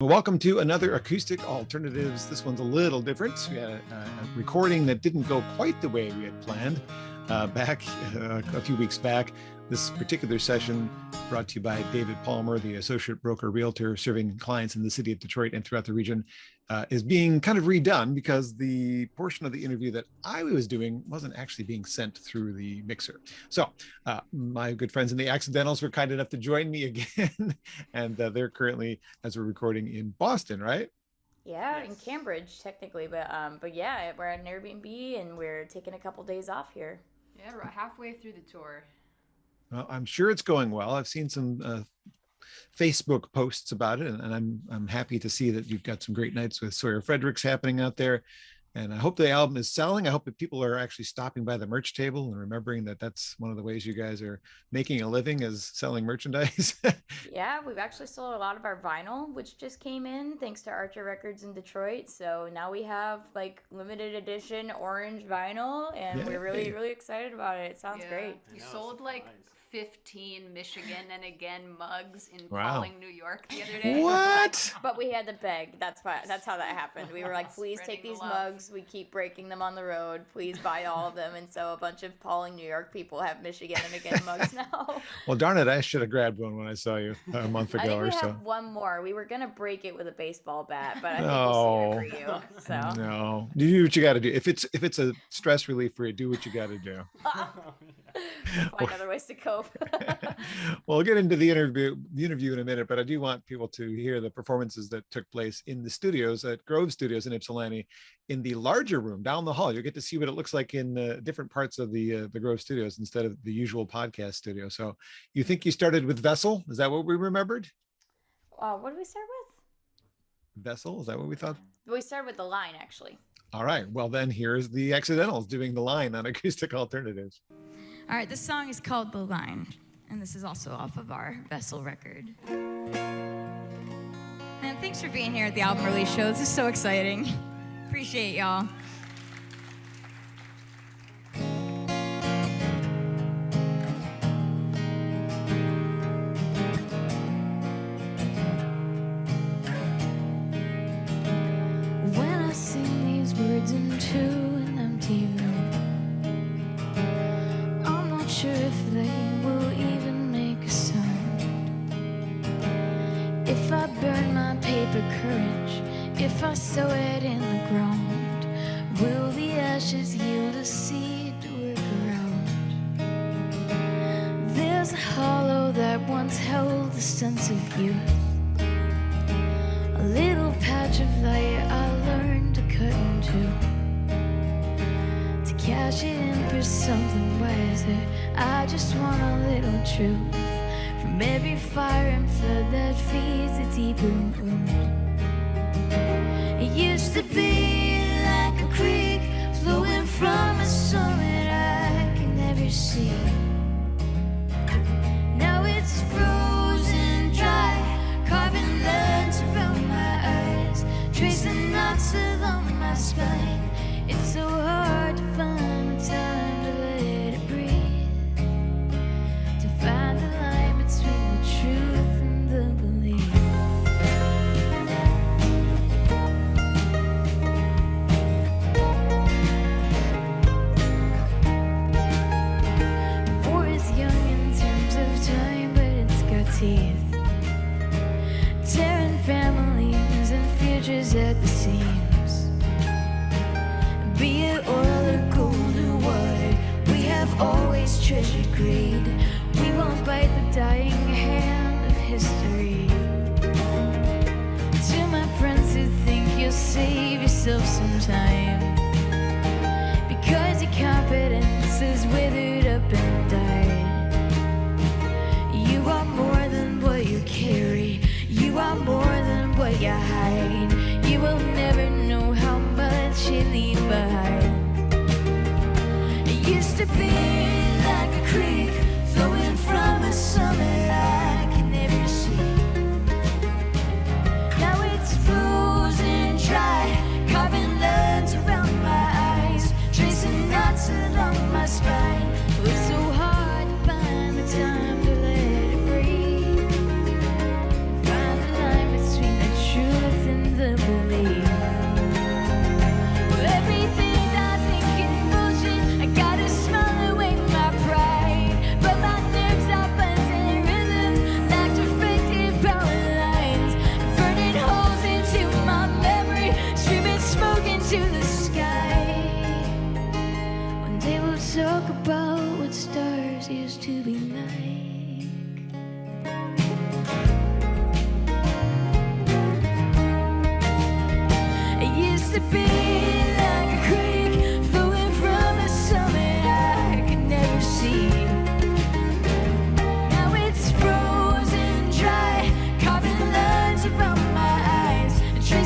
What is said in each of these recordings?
Well, welcome to another Acoustic Alternatives. This one's a little different. We had a recording that didn't go quite the way we had planned back a few weeks back. This particular session brought to you by David Palmer, the associate broker realtor serving clients in the city of Detroit and throughout the region, is being kind of redone because the portion of the interview that I was doing wasn't actually being sent through the mixer. So my good friends in the Accidentals were kind enough to join me again. And they're currently, as we're recording, in Boston, right? Yeah, yes. In Cambridge, technically. But yeah, we're at an Airbnb and we're taking a couple days off here. Yeah, we're halfway through the tour. Well, I'm sure it's going well. I've seen some Facebook posts about it, and I'm happy to see that you've got some great nights with Sawyer Fredericks happening out there. And I hope the album is selling. I hope that people are actually stopping by the merch table and remembering that that's one of the ways you guys are making a living, is selling merchandise. Yeah, we've actually sold a lot of our vinyl, which just came in thanks to Archer Records in Detroit. So now we have like limited edition orange vinyl, and we're really, really excited about it. It sounds great. We sold like 15 Michigan and again mugs in Wow. Pawling, New York the other day. What? But we had to beg. That's how that happened. We were like, please take these mugs. We keep breaking them on the road. Please buy all of them. And so a bunch of Pawling, New York people have Michigan and again mugs now. Well, darn it, I should have grabbed one when I saw you a month ago or so. I think we have one more. We were gonna break it with a baseball bat, but I think we'll save it for you. So No, you do what you got to do. If it's a stress relief for you, do what you got to do. Find other ways to cope. Well, we'll get into the interview in a minute, but I do want people to hear the performances that took place in the studios at Grove Studios in Ypsilanti, in the larger room down the hall. You'll get to see what it looks like in different parts of the Grove Studios instead of the usual podcast studio. So you think you started with Vessel? Is that what we remembered? What did we start with? Vessel? Is that what we thought? We started with The Line, actually. All right. Well, then here's the Accidentals doing The Line on Acoustic Alternatives. All right, this song is called The Line, and this is also off of our Vessel record. And thanks for being here at the album release show. This is so exciting. Appreciate y'all. When I sing these words into an empty room, sure if they will even make a sound. If I burn my paper courage, if I sow it in the ground, will the ashes yield a seed to work around? There's a hollow that once held the sense of youth, a little patch of light I learned to cut into, to cash it in for something wiser. I just want a little truth from every fire and flood that feeds a deeper wound. It used to be like a creek flowing from a summit I can never see. Now it's frozen dry, carving lines around my eyes, tracing knots along my spine. It's so hard to find the time to let it breathe, to find the line between the truth and the belief. War is young in terms of time, but it's got teeth, tearing families and futures at the seams. Be it oil or gold or water, we have always treasured greed. We won't bite the dying hand of history. To my friends who think you'll save yourself some time, because your confidence is withered up and died. You are more than what you carry, you are more than what you hide. You will never know how much you leave behind. It used to be like a creek flowing from a summit I can never see. Now it's frozen dry, carving lines around my eyes, tracing knots along my spine. It's so hard to find the time to let it breathe, find the line between the truth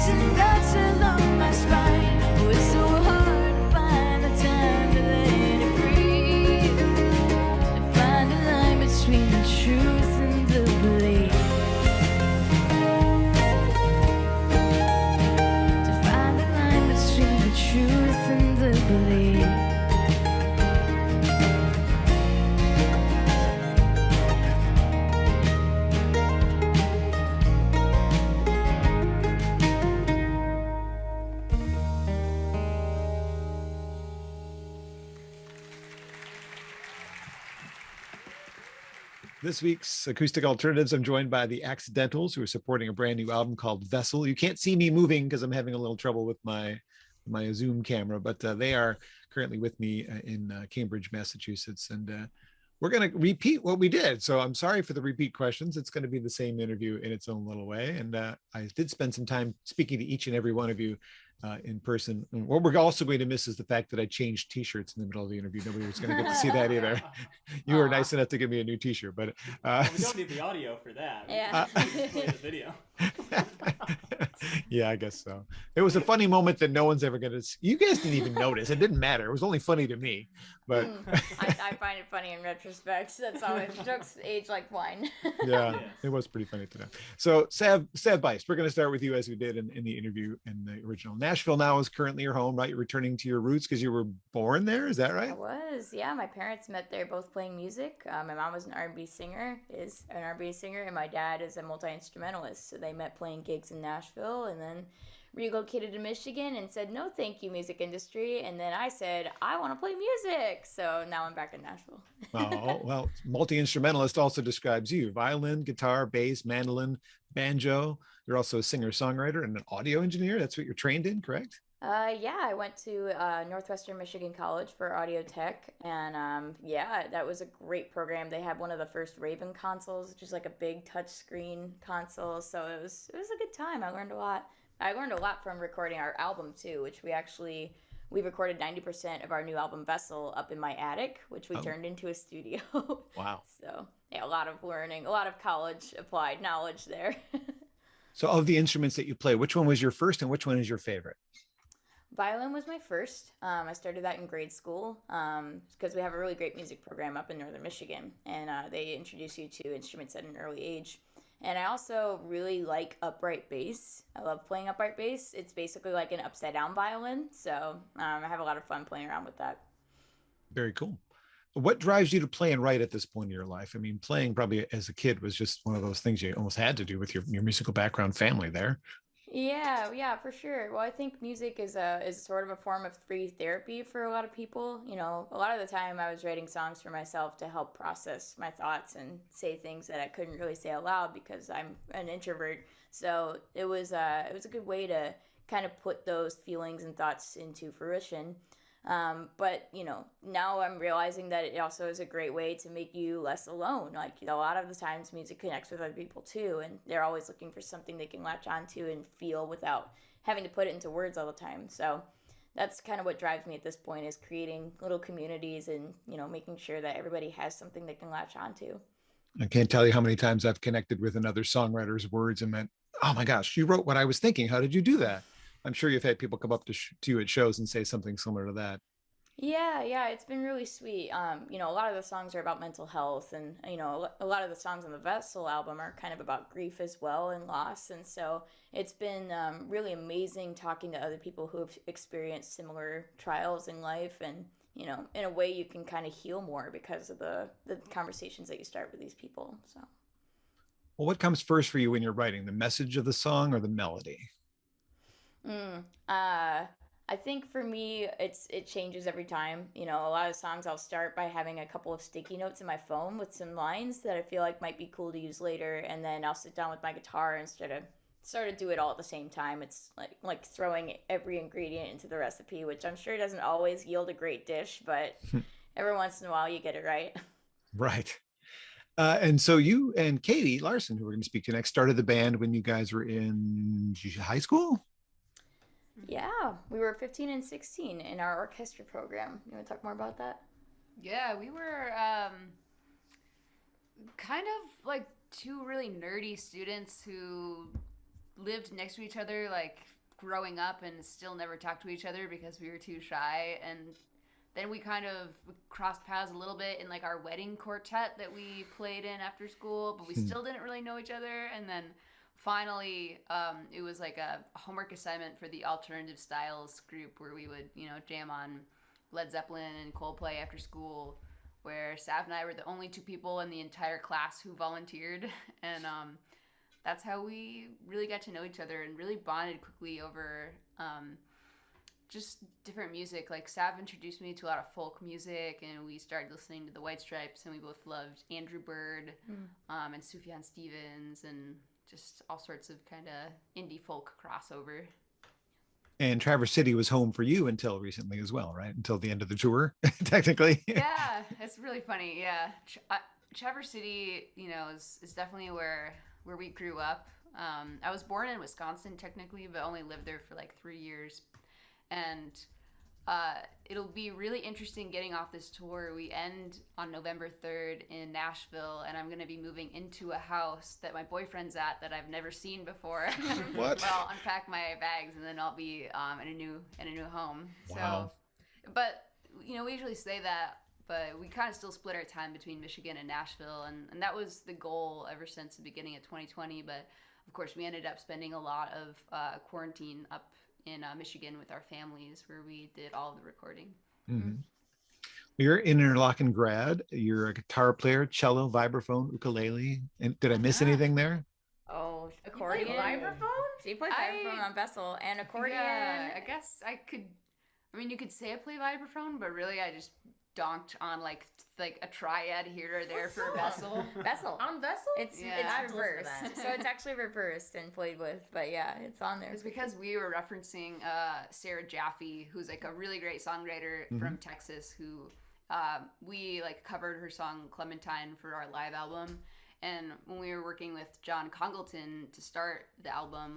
tracing knots along my spine. Oh, it's so hard to find the time to let it breathe, to find the line between the truth and the belief, to find the line between the truth and the belief. This week's Acoustic Alternatives, I'm joined by the Accidentals, who are supporting a brand new album called Vessel. You can't see me moving because I'm having a little trouble with my Zoom camera, but they are currently with me in Cambridge, Massachusetts, and we're going to repeat what we did. So I'm sorry for the repeat questions. It's going to be the same interview in its own little way. And I did spend some time speaking to each and every one of you in person. And what we're also going to miss is the fact that I changed t-shirts in the middle of the interview. Nobody was going to get to see that either. You were nice enough to give me a new t-shirt, but well, we don't need the audio for that. Yeah. We just play the video. Yeah, I guess so. It was a funny moment that no one's ever going to see. You guys didn't even notice. It didn't matter. It was only funny to me, but I find it funny in retrospect. That's always jokes age like wine. yeah, Yes. it was pretty funny to them. So Sav Buist, we're going to start with you as we did in the interview in the original. Nashville now is currently your home, right? You're returning to your roots because you were born there. Is that I right? was, yeah. My parents met there both playing music. My mom was an R&B singer, and my dad is a multi-instrumentalist. So they met playing gigs in Nashville and then relocated to Michigan and said, no, thank you, music industry. And then I said, I want to play music. So now I'm back in Nashville. Oh, well, multi-instrumentalist also describes you: violin, guitar, bass, mandolin, banjo. You're also a singer-songwriter and an audio engineer. That's what you're trained in, correct? Yeah, I went to Northwestern Michigan College for audio tech, and yeah, that was a great program. They had one of the first Raven consoles, which is like a big touch screen console. So it was a good time. I learned a lot. I learned a lot from recording our album too, which we recorded 90% of our new album Vessel up in my attic, which we turned into a studio. Wow. So yeah, a lot of learning, a lot of college applied knowledge there. So of the instruments that you play, which one was your first and which one is your favorite? Violin was my first. I started that in grade school because we have a really great music program up in northern Michigan, and they introduce you to instruments at an early age. And I also really like upright bass. I love playing upright bass. It's basically like an upside down violin, so I have a lot of fun playing around with that. Very cool. What drives you to play and write at this point in your life? I mean, playing probably as a kid was just one of those things you almost had to do with your musical background family there. Yeah, for sure. Well, I think music is sort of a form of free therapy for a lot of people. You know, a lot of the time I was writing songs for myself to help process my thoughts and say things that I couldn't really say aloud because I'm an introvert. So it was a good way to kind of put those feelings and thoughts into fruition. But you know, now I'm realizing that it also is a great way to make you less alone. Like, you know, a lot of the times music connects with other people too, and they're always looking for something they can latch onto and feel without having to put it into words all the time. So that's kind of what drives me at this point, is creating little communities and, you know, making sure that everybody has something they can latch onto. I can't tell you how many times I've connected with another songwriter's words and meant, oh my gosh, you wrote what I was thinking. How did you do that? I'm sure you've had people come up to you at shows and say something similar to that. Yeah, it's been really sweet. You know, a lot of the songs are about mental health, and, you know, a lot of the songs on the Vessel album are kind of about grief as well and loss. And so it's been really amazing talking to other people who have experienced similar trials in life. And, you know, in a way you can kind of heal more because of the conversations that you start with these people. So. Well, what comes first for you when you're writing, the message of the song or the melody? I think for me, it changes every time. You know, a lot of songs I'll start by having a couple of sticky notes in my phone with some lines that I feel like might be cool to use later, and then I'll sit down with my guitar and sort of do it all at the same time. It's like throwing every ingredient into the recipe, which I'm sure doesn't always yield a great dish, but every once in a while you get it right. Right. And so you and Katie Larson, who we're going to speak to next, started the band when you guys were in high school? Yeah, we were 15 and 16 in our orchestra program. You want to talk more about that? Yeah, we were kind of like two really nerdy students who lived next to each other like growing up and still never talked to each other because we were too shy. And then we kind of crossed paths a little bit in like our wedding quartet that we played in after school, but we still didn't really know each other. And then finally, it was like a homework assignment for the alternative styles group where we would, jam on Led Zeppelin and Coldplay after school, where Sav and I were the only two people in the entire class who volunteered. And that's how we really got to know each other and really bonded quickly over just different music. Like Sav introduced me to a lot of folk music, and we started listening to the White Stripes, and we both loved Andrew Bird and Sufjan Stevens and just all sorts of kind of indie folk crossover. And Traverse City was home for you until recently as well, right? Until the end of the tour, technically. Yeah, it's really funny. Yeah, Traverse City, is definitely where we grew up. I was born in Wisconsin technically, but only lived there for like 3 years. And it'll be really interesting getting off this tour. We end on November 3rd in Nashville, and I'm going to be moving into a house that my boyfriend's at that I've never seen before. What? Well, I'll unpack my bags, and then I'll be in a new home. Wow. So, but we usually say that, but we kind of still split our time between Michigan and Nashville, and that was the goal ever since the beginning of 2020. But of course, we ended up spending a lot of quarantine up in Michigan with our families, where we did all of the recording. Mm-hmm. You're in Interlochen grad. You're a guitar player, cello, vibraphone, ukulele. And did I miss anything there? Oh, accordion. Vibraphone? She played vibraphone on Vessel and accordion. Yeah, I guess I could. I mean, you could say I play vibraphone, but really I just donked on like a triad here or there for Vessel. Vessel. On Vessel? It's I was listening to reversed. that. So it's actually reversed and played with, but yeah, it's on there. It's because we were referencing Sarah Jaffe, who's like a really great songwriter from Texas, who we like covered her song Clementine for our live album. And when we were working with John Congleton to start the album,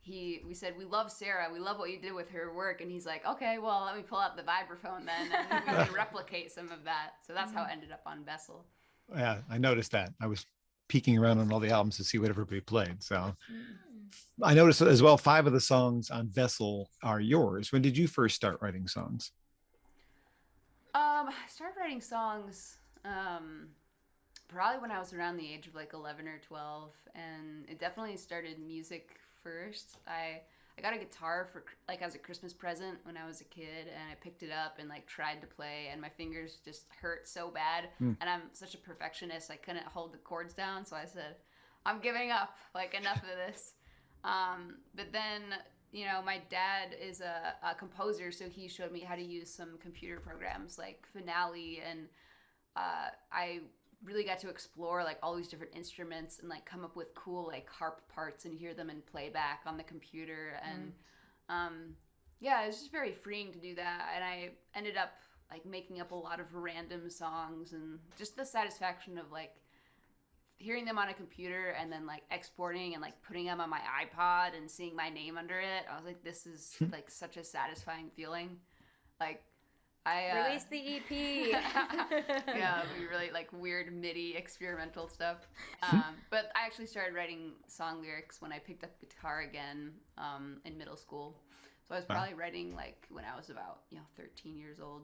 we said, we love Sarah, we love what you did with her work, and he's like, okay, well, let me pull out the vibraphone then, and we can replicate some of that. So that's how it ended up on Vessel. Yeah, I noticed that. I was peeking around on all the albums to see what everybody played. So I noticed as well, 5 of the songs on Vessel are yours. When did you first start writing songs? I started writing songs probably when I was around the age of 11 or 12, and it definitely started music first. I got a guitar for as a Christmas present when I was a kid, and I picked it up and tried to play, and my fingers just hurt so bad. And I'm such a perfectionist, I couldn't hold the chords down, so I said, I'm giving up, enough of this. But then my dad is a composer, so he showed me how to use some computer programs like Finale, and I really got to explore all these different instruments and come up with cool harp parts and hear them in playback on the computer. And yeah, it was just very freeing to do that. And I ended up making up a lot of random songs, and just the satisfaction of hearing them on a computer and then exporting and putting them on my iPod and seeing my name under it. I was like, this is such a satisfying feeling. I Release the EP. Yeah, we really weird MIDI experimental stuff. But I actually started writing song lyrics when I picked up guitar again in middle school. So I was probably writing when I was about 13 years old.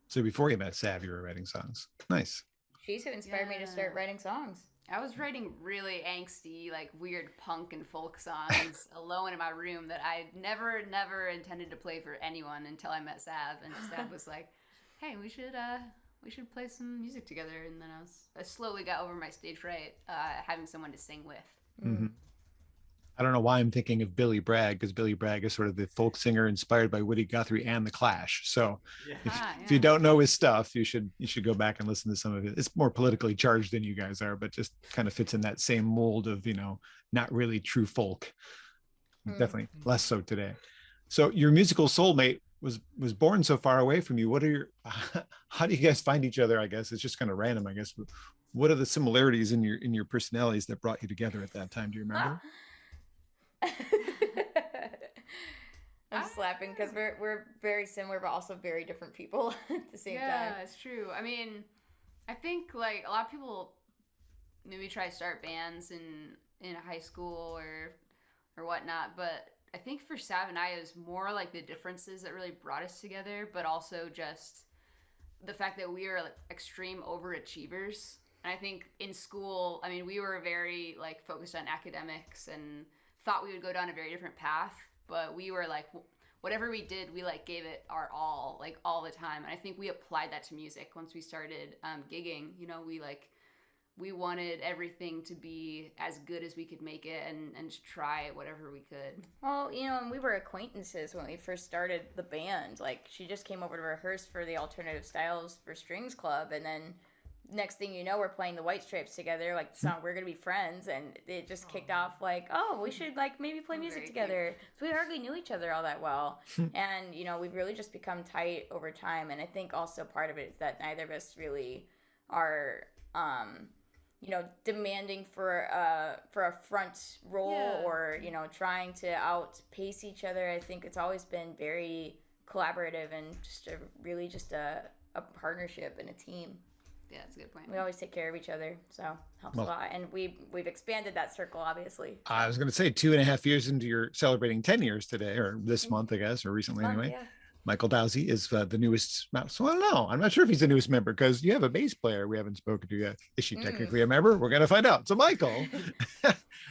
So before you met Sav, you were writing songs. Nice. She's who inspired me to start writing songs. I was writing really angsty, weird punk and folk songs alone in my room that I never intended to play for anyone until I met Sav, and Sav was like, "Hey, we should play some music together." And then I slowly got over my stage fright, having someone to sing with. Mm-hmm. I don't know why I'm thinking of Billy Bragg, because Billy Bragg is sort of the folk singer inspired by Woody Guthrie and The Clash. So if you don't know his stuff, you should go back and listen to some of it. It's more politically charged than you guys are, but just kind of fits in that same mold of, not really true folk. Definitely less so today. So your musical soulmate was born so far away from you. How do you guys find each other? I guess it's just kind of random, I guess. What are the similarities in your personalities that brought you together at that time? Do you remember? I'm just laughing because we're very similar but also very different people at the same time. Yeah, it's true. I mean, I think a lot of people maybe try to start bands in high school or whatnot, but I think for Sav and I, it was more like the differences that really brought us together, but also just the fact that we are like extreme overachievers. And I think in school, I mean, we were very like focused on academics and thought we would go down a very different path, but we were like, whatever we did, we like gave it our all, like all the time. And I think we applied that to music once we started gigging. You know, we wanted everything to be as good as we could make it and to try whatever we could. Well, you know, and we were acquaintances when we first started the band. Like, she just came over to rehearse for the Alternative Styles for Strings Club, and then next thing you know, we're playing the White Stripes together. Like, so we're going to be friends, and it just kicked off like, oh, we should, like, maybe play music together. So we hardly knew each other all that well. And, you know, we've really just become tight over time, and I think also part of it is that neither of us really are... you know, demanding for a front role or, you know, trying to outpace each other. I think it's always been very collaborative and just a partnership and a team. Yeah, that's a good point. We always take care of each other, so helps a lot. And we've expanded that circle, obviously. I was going to say 2.5 years into your celebrating 10 years today, or this month, I guess, or recently anyway. Yeah. Michael Dowsey is the newest. So I don't know. I'm not sure if he's the newest member because you have a bass player we haven't spoken to yet. Is she technically a member? We're going to find out. So Michael,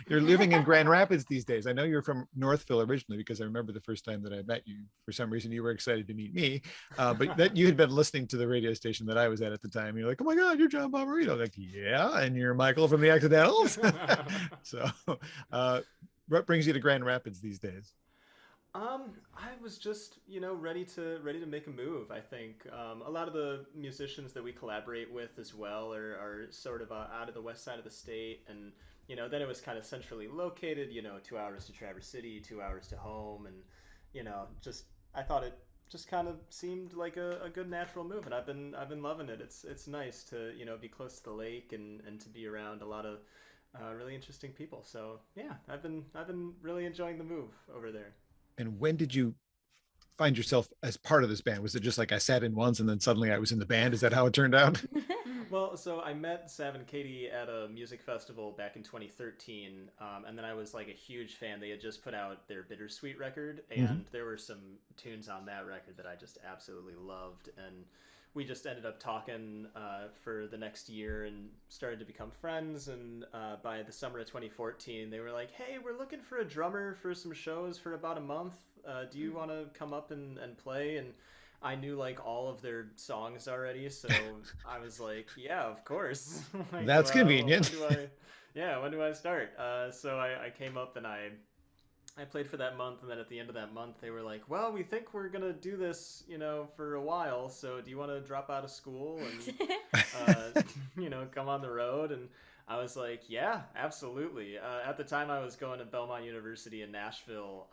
you're living in Grand Rapids these days. I know you're from Northville originally because I remember the first time that I met you. For some reason, you were excited to meet me, but that you had been listening to the radio station that I was at the time. You're like, oh my God, you're John Bommarito. I'm like, yeah, and you're Michael from the Accidentals. So what brings you to Grand Rapids these days? I was just, you know, ready to make a move. I think a lot of the musicians that we collaborate with as well are sort of out of the west side of the state, and you know, then it was kind of centrally located. You know, 2 hours to Traverse City, 2 hours to home, and you know, just I thought it just kind of seemed like a good natural move, and I've been loving it. It's nice to, you know, be close to the lake and to be around a lot of really interesting people. So yeah, I've been really enjoying the move over there. And when did you find yourself as part of this band? Was it just like I sat in once and then suddenly I was in the band? Is that how it turned out? Well, so I met Sav and Katie at a music festival back in 2013, and then I was like a huge fan. They had just put out their Bittersweet record, and there were some tunes on that record that I just absolutely loved, and we just ended up talking for the next year and started to become friends. And by the summer of 2014, they were like, hey, we're looking for a drummer for some shows for about a month. Do you want to come up and play? And I knew like all of their songs already. So I was like, yeah, of course. Like, that's convenient. When do I start? So I came up and I played for that month, and then at the end of that month, they were like, well, we think we're going to do this, you know, for a while, so do you want to drop out of school and, you know, come on the road? And I was like, yeah, absolutely. At the time, I was going to Belmont University in Nashville,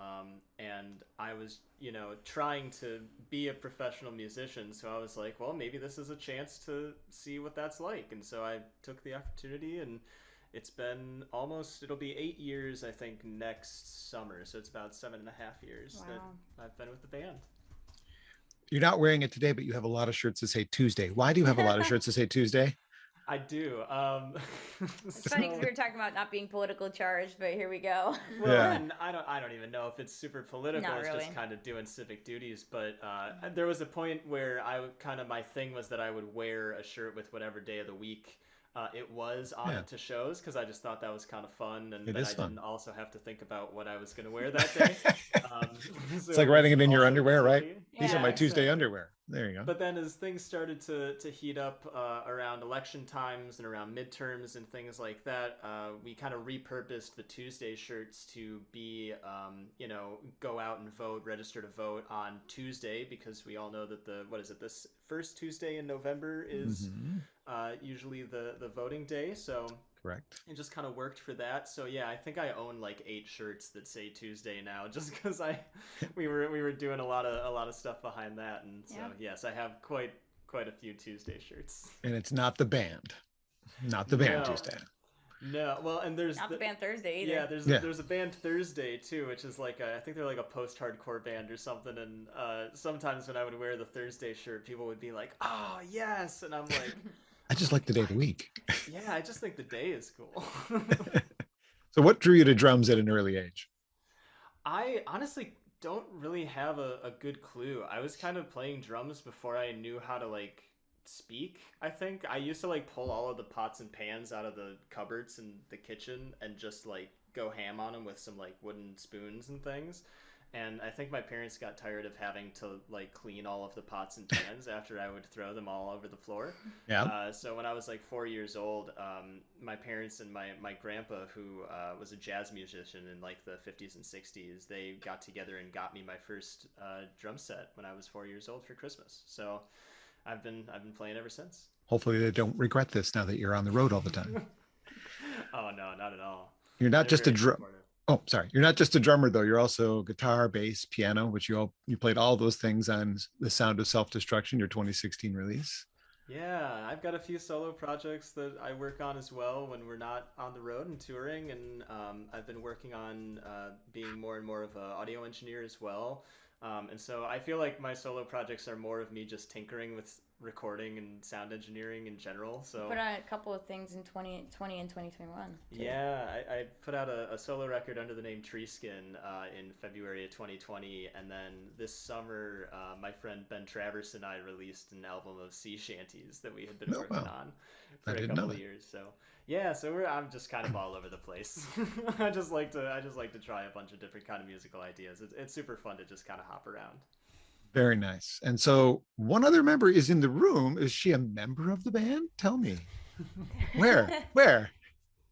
and I was, you know, trying to be a professional musician, so I was like, well, maybe this is a chance to see what that's like, and so I took the opportunity, and it's been it'll be 8 years, I think, next summer. So it's about 7.5 years that I've been with the band. You're not wearing it today, but you have a lot of shirts that say Tuesday. Why do you have a lot of shirts that say Tuesday? I do. It's funny because we were talking about not being politically charged, but here we go. Well, and I don't even know if it's super political. Not it's really. just kind of doing civic duties. But there was a point where my thing was that I would wear a shirt with whatever day of the week it was on it to shows, because I just thought that was kind of fun, and then I didn't also have to think about what I was going to wear that day. It's like writing it in your underwear, right? Yeah, These are my Tuesday underwear. There you go. But then as things started to heat up around election times and around midterms and things like that, we kind of repurposed the Tuesday shirts to be, you know, go out and vote, register to vote on Tuesday, because we all know that this first Tuesday in November is usually the voting day. So correct. It just kind of worked for that. So yeah, I think I own like 8 shirts that say Tuesday now, just because we were doing a lot of stuff behind that, and so yes, I have quite a few Tuesday shirts. And it's not the band, Tuesday. No, well, and there's not the band Thursday either. Yeah, there's a band Thursday too, which is like I think they're like a post-hardcore band or something. And sometimes when I would wear the Thursday shirt, people would be like, "Oh yes," and I'm like, I just like the day of the week. Yeah, I just think the day is cool. So what drew you to drums at an early age? I honestly don't really have a good clue. I was kind of playing drums before I knew how to like speak. I think I used to like pull all of the pots and pans out of the cupboards in the kitchen and just like go ham on them with some like wooden spoons and things. And I think my parents got tired of having to like clean all of the pots and pans after I would throw them all over the floor. Yeah. So when I was like 4 years old, my parents and my grandpa, who was a jazz musician in like the 50s and 60s, they got together and got me my first drum set when I was 4 years old for Christmas. So I've been playing ever since. Hopefully they don't regret this now that you're on the road all the time. Oh no, not at all. You're not They're just a very drum. supportive. Oh, sorry. You're not just a drummer though. You're also guitar, bass, piano, which you played all those things on The Sound of Self-Destruction, your 2016 release. Yeah, I've got a few solo projects that I work on as well when we're not on the road and touring, and I've been working on being more and more of an audio engineer as well. And so I feel like my solo projects are more of me just tinkering with recording and sound engineering in general. So Put on a couple of things in 2020 and 2021. too. yeah, I put out a solo record under the name Tree Skin in February of 2020, and then this summer my friend Ben Travers and I released an album of sea shanties that we had been working on for a couple of years. So yeah, so I'm just kind of all over the place. I just like to try a bunch of different kind of musical ideas. It's super fun to just kind of hop around. Very nice. And so one other member is in the room. Is she a member of the band? Tell me. Where?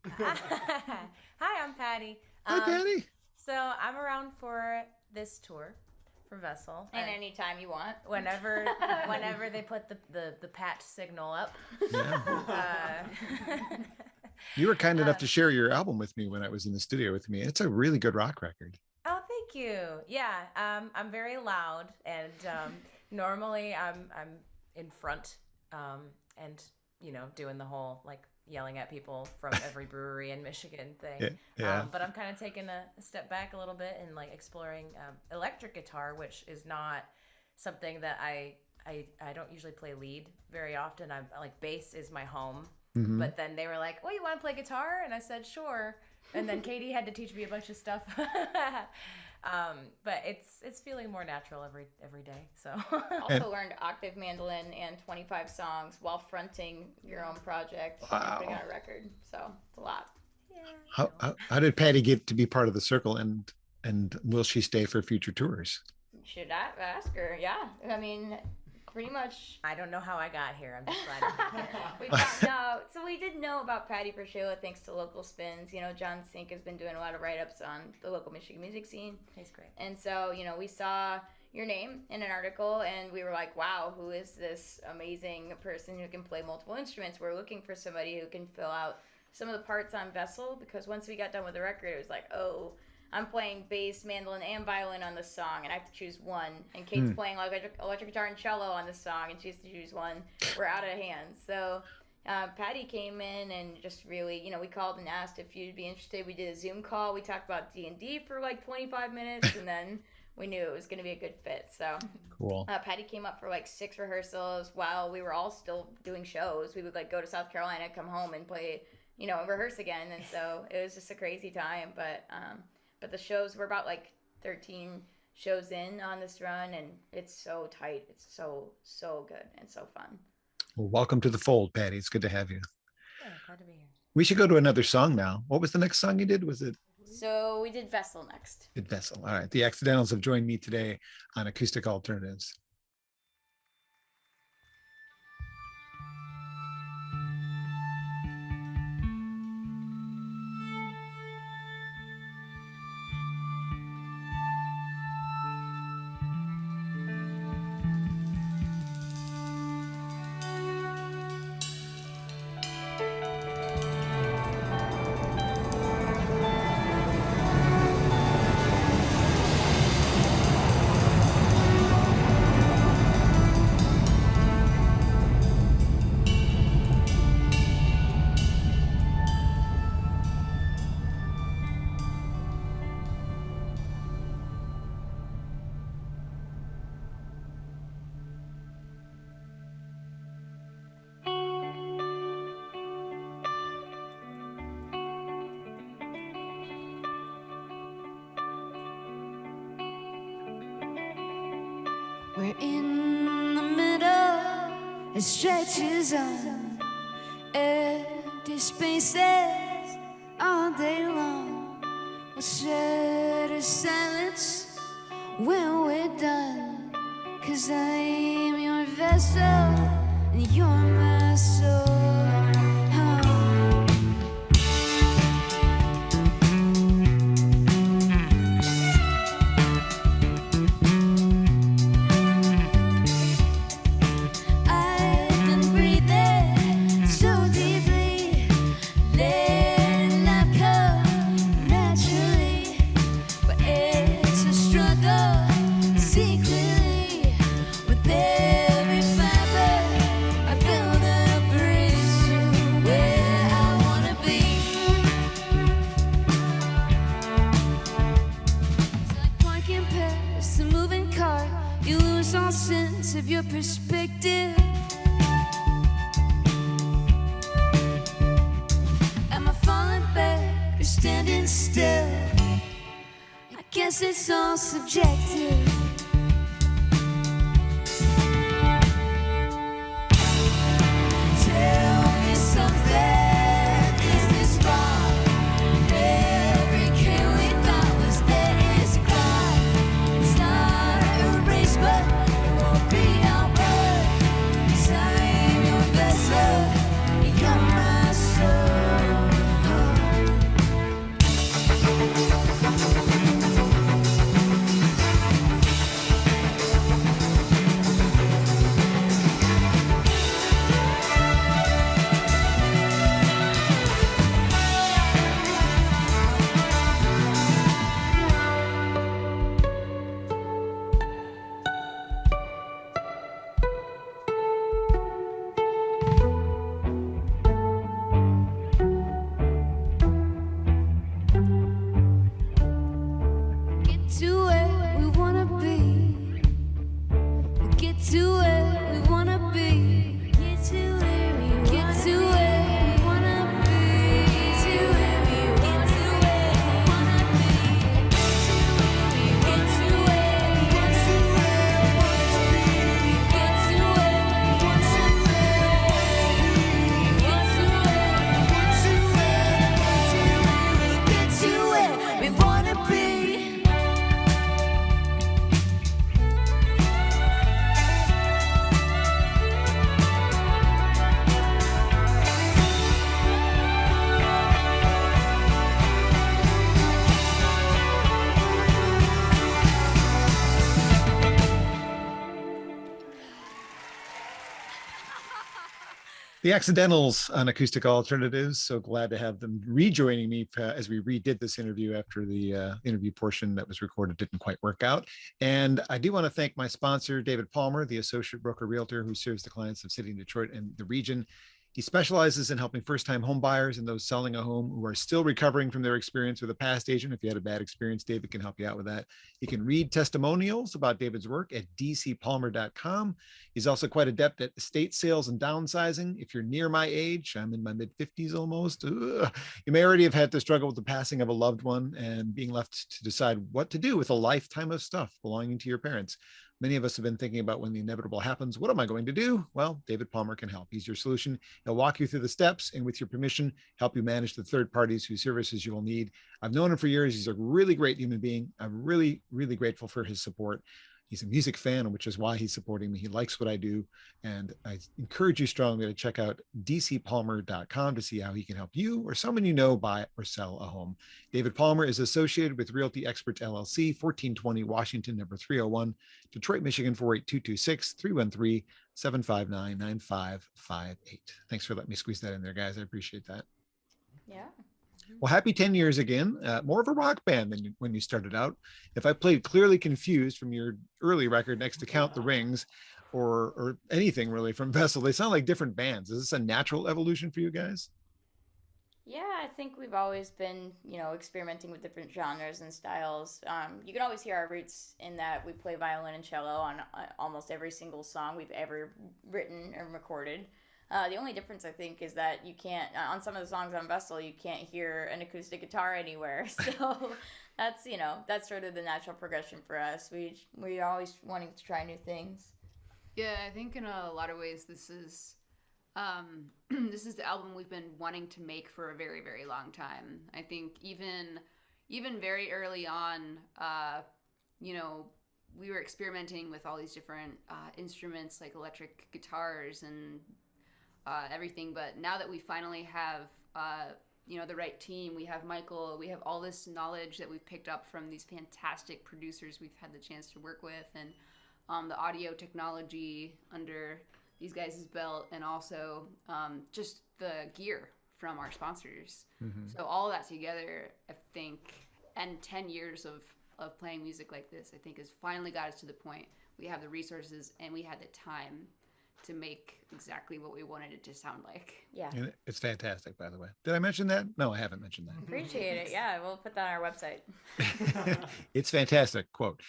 Hi, I'm Patty. Hi, Patty. So I'm around for this tour for Vessel. And anytime you want. whenever they put the patch signal up. Yeah. You were kind enough to share your album with me when I was in the studio with me. It's a really good rock record. Oh, thank you. Yeah, I'm very loud, and normally I'm in front, and doing the whole like yelling at people from every brewery in Michigan thing. Yeah. But I'm kind of taking a step back a little bit and like exploring electric guitar, which is not something that I don't usually play lead very often. I'm like, bass is my home. Mhm. But then they were like, "Oh, you want to play guitar?" And I said, "Sure." And then Katie had to teach me a bunch of stuff. But it's feeling more natural every day. So Also learned octave mandolin and 25 songs while fronting your own project. Wow. And putting out a record. So it's a lot. yeah. How did Patty get to be part of the circle, and will she stay for future tours? Should I ask her? Yeah. I mean, pretty much. I don't know how I got here. I'm just glad to be here. We found out. So we did know about Patty Pershula thanks to local spins. John Sink has been doing a lot of write-ups on the local Michigan music scene. He's great. And so, we saw your name in an article, and we were like, wow, who is this amazing person who can play multiple instruments? We're looking for somebody who can fill out some of the parts on Vessel, because once we got done with the record, it was like, oh, I'm playing bass, mandolin, and violin on this song, and I have to choose one. And Kate's playing electric guitar and cello on this song, and she has to choose one. We're out of hands. So Patty came in and just really, we called and asked if you'd be interested. We did a Zoom call. We talked about D&D for like 25 minutes, and then we knew it was going to be a good fit. So Cool. Patty came up for like 6 rehearsals while we were all still doing shows. We would like go to South Carolina, come home, and play, rehearse again. And so it was just a crazy time. But the shows were about like 13 shows in on this run, and it's so tight. It's so good and so fun. Well, welcome to the fold, Patty. It's good to have you. Yeah, glad to be here. We should go to another song now. What was the next song you did? Was it So we did Vessel next. Vessel? All right. The Accidentals have joined me today on Acoustic Alternatives. We're in the middle, it stretches on empty spaces all day long. We'll share a silence when we're done, 'cause I'm your vessel and you're my soul. Of your perspective, am I falling back or standing still? I guess it's all subjective. Tell me something. Is this wrong? Every care we thought was there is gone. It's not a race, but be our word, 'cause I'm your vessel, you're my soul. The Accidentals on Acoustic Alternatives. So glad to have them rejoining me as we redid this interview after the interview portion that was recorded didn't quite work out. And I do want to thank my sponsor, David Palmer, the associate broker realtor who serves the clients of City, Detroit, and the region. He specializes in helping first-time home buyers and those selling a home who are still recovering from their experience with a past agent. If you had a bad experience, David can help you out with that. You can read testimonials about David's work at dcpalmer.com. He's also quite adept at estate sales and downsizing. If you're near my age, I'm in my mid-50s almost, you may already have had to struggle with the passing of a loved one and being left to decide what to do with a lifetime of stuff belonging to your parents. Many of us have been thinking about when the inevitable happens, what am I going to do? Well, David Palmer can help. He's your solution. He'll walk you through the steps and with your permission, help you manage the third parties whose services you will need. I've known him for years. He's a really great human being. I'm really, really grateful for his support. He's a music fan, which is why he's supporting me. He likes what I do. And I encourage you strongly to check out dcpalmer.com to see how he can help you or someone you know buy or sell a home. David Palmer is associated with Realty Experts LLC, 1420 Washington, number 301, Detroit, Michigan, 48226 313 759-9558. Thanks for letting me squeeze that in there, guys. I appreciate that. Yeah. Well, happy 10 years again. More of a rock band than when you started out. If I played Clearly Confused from your early record next to Count the Rings or anything really from Vessel, they sound like different bands. Is this a natural evolution for you guys? Yeah, I think we've always been, experimenting with different genres and styles. You can always hear our roots in that we play violin and cello on almost every single song we've ever written and recorded. The only difference I think is that you can't on some of the songs on Vessel you can't hear an acoustic guitar anywhere. So that's that's sort of the natural progression for us. We're always wanting to try new things. Yeah, I think in a lot of ways this is this is the album we've been wanting to make for a very, very long time. I think even very early on, we were experimenting with all these different instruments like electric guitars and everything. But now that we finally have the right team, we have Michael, we have all this knowledge that we've picked up from these fantastic producers we've had the chance to work with, and the audio technology under these guys' belt, and also just the gear from our sponsors. So all of that together, I think, and 10 years of playing music like this, I think has finally got us to the point we have the resources and we had the time to make exactly what we wanted it to sound like. Yeah. And it's fantastic, by the way. Did I mention that? No, I haven't mentioned that. Appreciate it. Yeah, we'll put that on our website. It's fantastic, quote.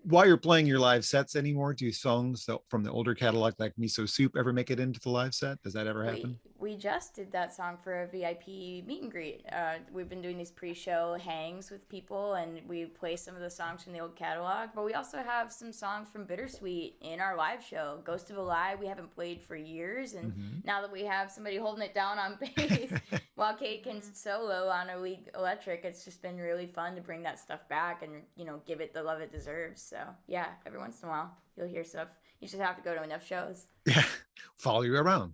While you're playing your live sets anymore, do songs from the older catalog like Miso Soup ever make it into the live set? Does that ever happen? We just did that song for a VIP meet and greet. We've been doing these pre-show hangs with people, and we play some of the songs from the old catalog, but we also have some songs from Bittersweet in our live show. Ghost of a Lie we haven't played for years, and now that we have somebody holding it down on bass while Kate can solo on her lead electric, it's just been really fun to bring that stuff back and give it the love it deserves. So yeah, every once in a while you'll hear stuff. You just have to go to enough shows. Yeah, follow you around.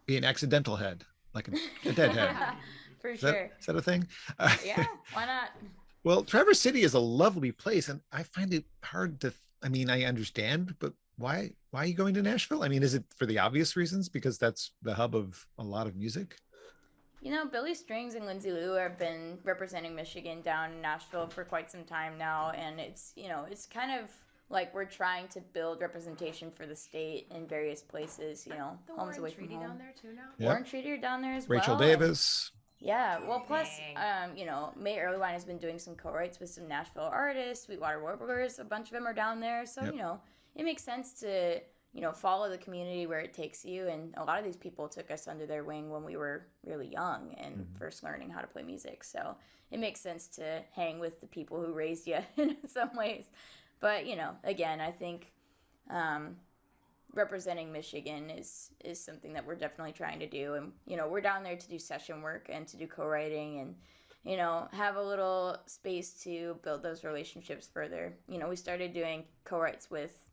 Be an accidental head, like a dead head. For sure. Is that a thing? Yeah, why not? Well, Traverse City is a lovely place, and I find it hard to. I understand, but why are you going to Nashville? Is it for the obvious reasons because that's the hub of a lot of music? Billy Strings and Lindsay Lou have been representing Michigan down in Nashville for quite some time now, and it's kind of like we're trying to build representation for the state in various places. The homes Warren away from Treaty home. down there too now. Yep. Warren Treaty are down there as well. Rachel Davis. Yeah, well, plus, May Earlywine has been doing some co-writes with some Nashville artists, Sweetwater Warblers, a bunch of them are down there, so, it makes sense to, follow the community where it takes you, and a lot of these people took us under their wing when we were really young and first learning how to play music, so it makes sense to hang with the people who raised you in some ways, but, again, I think representing Michigan is something that we're definitely trying to do, and we're down there to do session work and to do co-writing and have a little space to build those relationships further. We started doing co-writes with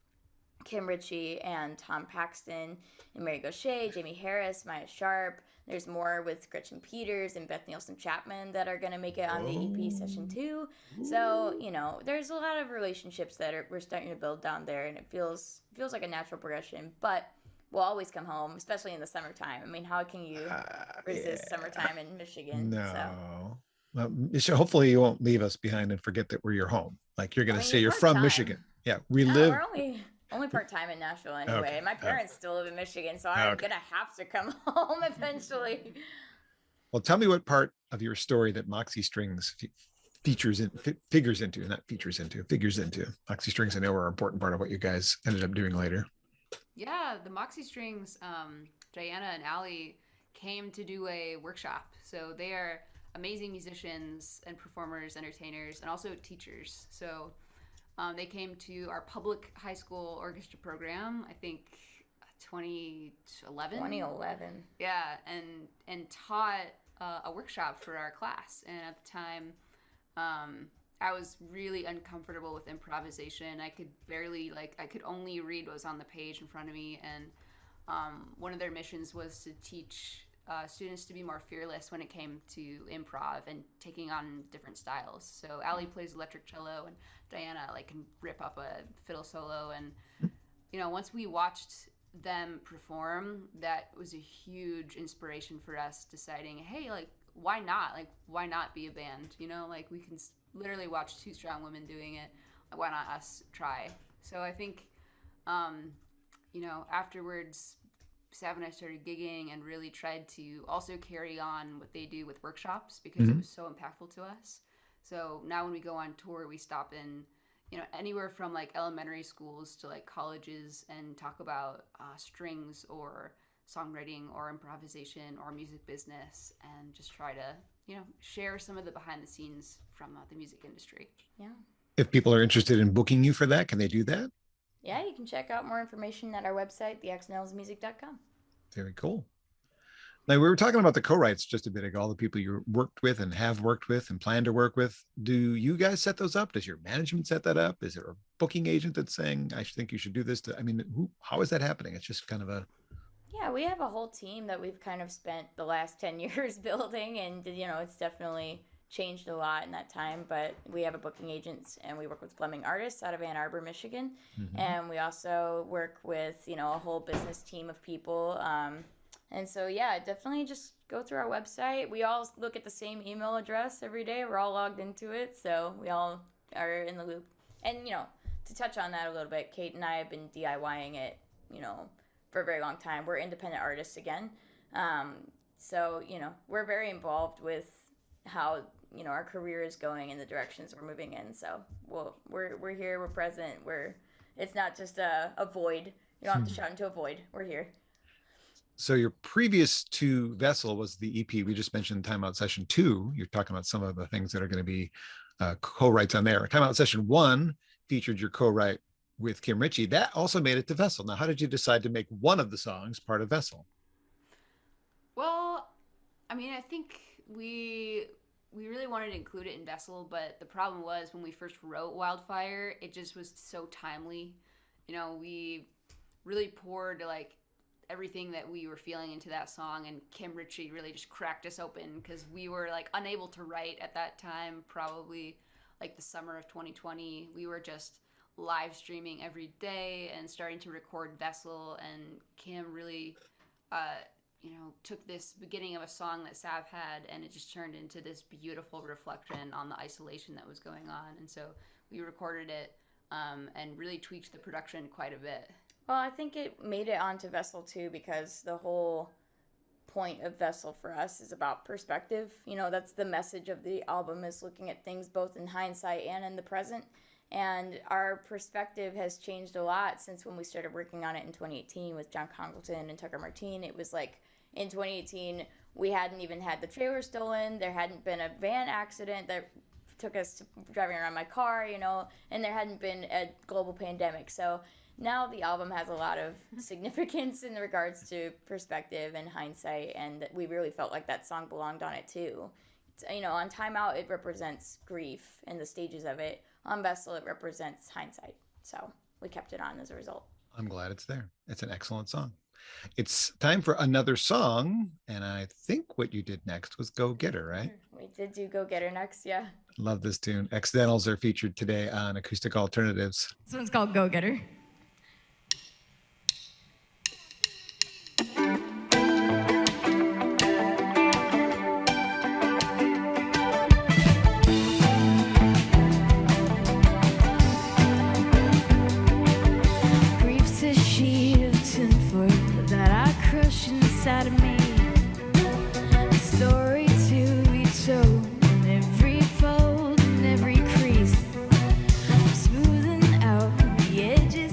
Kim Ritchie and Tom Paxton and Mary Gaucher, Jamie Harris, Maya Sharp. There's more with Gretchen Peters and Beth Nielsen Chapman that are going to make it on the EP session too. So, there's a lot of relationships that we're starting to build down there, and it feels like a natural progression, but we'll always come home, especially in the summertime. How can you resist summertime in Michigan? No. So. Well, Michelle, hopefully you won't leave us behind and forget that we're your home. Like you're going to say you're from Michigan. Yeah, we're only part-time in Nashville anyway. Okay. My parents still live in Michigan, so I'm going to have to come home eventually. Well, tell me what part of your story that Moxie Strings figures into. Moxie Strings, I know, are an important part of what you guys ended up doing later. Yeah, the Moxie Strings, Diana and Allie came to do a workshop. So they are amazing musicians and performers, entertainers, and also teachers. So they came to our public high school orchestra program, I think 2011. 2011. Yeah, and taught a workshop for our class. And at the time, I was really uncomfortable with improvisation. I could barely, I could only read what was on the page in front of me. And one of their missions was to teach students to be more fearless when it came to improv and taking on different styles. So Allie plays electric cello, and Diana can rip up a fiddle solo. And once we watched them perform, that was a huge inspiration for us, deciding, hey, why not? Why not be a band? We can literally watch two strong women doing it. Why not us try? So I think, afterwards, Sav and I started gigging and really tried to also carry on what they do with workshops because it was so impactful to us. So now when we go on tour, we stop in, anywhere from like elementary schools to like colleges, and talk about strings or songwriting or improvisation or music business, and just try to share some of the behind the scenes from the music industry. Yeah. If people are interested in booking you for that, can they do that? Yeah, you can check out more information at our website, thexnailsmusic.com. Very cool. Now, we were talking about the co-writes just a bit ago, all the people you worked with and have worked with and plan to work with. Do you guys set those up? Does your management set that up? Is there a booking agent that's saying, I think you should do this? How is that happening? It's just kind of a... Yeah, we have a whole team that we've kind of spent the last 10 years building, and, it's definitely changed a lot in that time, but we have a booking agent, and we work with Fleming Artists out of Ann Arbor, Michigan, and we also work with, a whole business team of people, and so, yeah, definitely just go through our website. We all look at the same email address every day. We're all logged into it, so we all are in the loop. And, to touch on that a little bit, Kate and I have been DIYing it, for a very long time. We're independent artists again. So, we're very involved with how, our career is going and the directions we're moving in. So, we're here, we're present, it's not just a void. You don't have to shout into a void. We're here. So your previous to Vessel was the EP. We just mentioned Timeout Session 2. You're talking about some of the things that are going to be co-writes on there. Timeout Session 1 featured your co-write with Kim Ritchie. That also made it to Vessel. Now, how did you decide to make one of the songs part of Vessel? Well, I think we really wanted to include it in Vessel, but the problem was when we first wrote Wildfire, it just was so timely. We really poured everything that we were feeling into that song, and Kim Ritchie really just cracked us open because we were unable to write at that time, probably the summer of 2020. We were just live streaming every day and starting to record Vessel, and Kim really took this beginning of a song that Sav had, and it just turned into this beautiful reflection on the isolation that was going on. And so we recorded it and really tweaked the production quite a bit. Well, I think it made it onto Vessel too, because the whole point of Vessel for us is about perspective. That's the message of the album, is looking at things both in hindsight and in the present. And our perspective has changed a lot since when we started working on it in 2018 with John Congleton and Tucker Martine. It was in 2018, we hadn't even had the trailer stolen. There hadn't been a van accident that took us to driving around my car, and there hadn't been a global pandemic. So now the album has a lot of significance in regards to perspective and hindsight, and we really felt like that song belonged on it too. On Timeout, it represents grief and the stages of it. On Vessel, it represents hindsight. So we kept it on as a result. I'm glad it's there. It's an excellent song. It's time for another song, and I think what you did next was Go Get Her, right? We did do Go Get Her next, yeah. Love this tune. Accidentals are featured today on Acoustic Alternatives. This one's called Go Get Her. Inside of me, a story to be told in every fold, in every crease. I'm smoothing out the edges